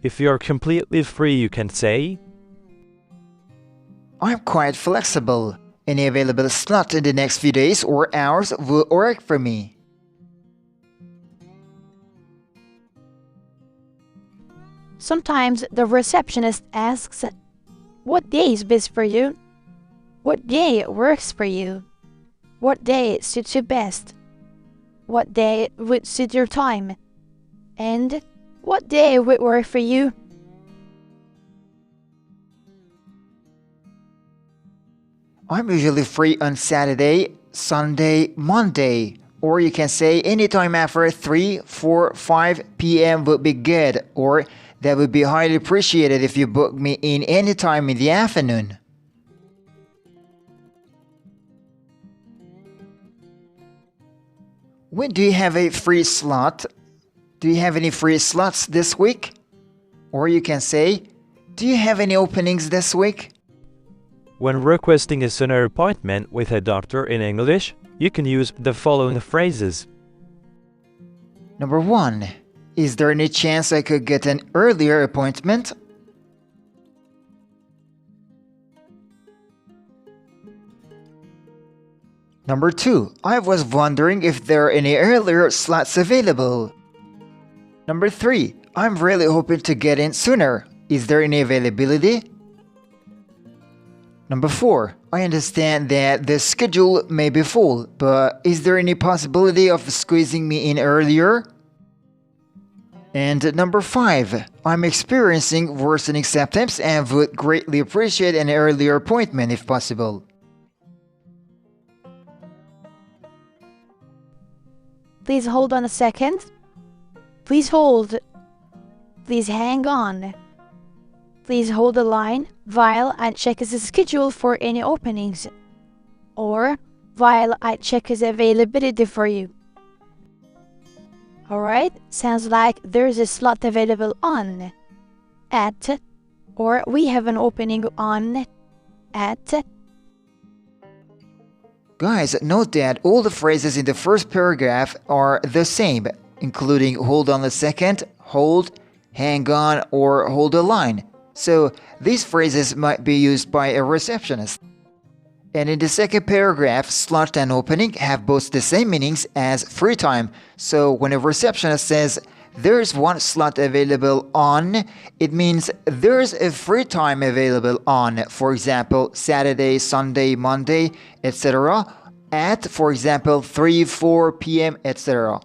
If you're completely free, you can say, I'm quite flexible. Any available slot in the next few days or hours will work for me. Sometimes the receptionist asks, what day is best for you? What day works for you? What day suits you best? What day would suit your time? And what day would work for you? I'm usually free on Saturday, Sunday, Monday. Or you can say anytime after 3, 4, 5 p.m. would be good. Or that would be highly appreciated if you book me in any time in the afternoon. When do you have a free slot? Do you have any free slots this week? Or you can say, do you have any openings this week? when requesting a sooner appointment with a doctor in English, you can use the following phrases. Number 1. Is there any chance I could get an earlier appointment? Number 2. I was wondering if there are any earlier slots available. Number 3. I'm really hoping to get in sooner. Is there any availability? Number 4. I understand that the schedule may be full, but is there any possibility of squeezing me in earlier? And number 5. I'm experiencing worsening symptoms and would greatly appreciate an earlier appointment if possible. Please hold on a second. Please hold. Please hang on. Please hold the line while I check the schedule for any openings, or while I check his availability for you. Alright, sounds like there's a slot available on, at, or we have an opening on, at. Guys, note that all the phrases in the first paragraph are the same, including hold on a second, hold, hang on, or hold a line. So these phrases might be used by a receptionist. And in the second paragraph, slot and opening have both the same meanings as free time. So when a receptionist says, there's one slot available on, it means there's a free time available on, for example, Saturday, Sunday, Monday, etc. At, for example, 3, 4 p.m., etc.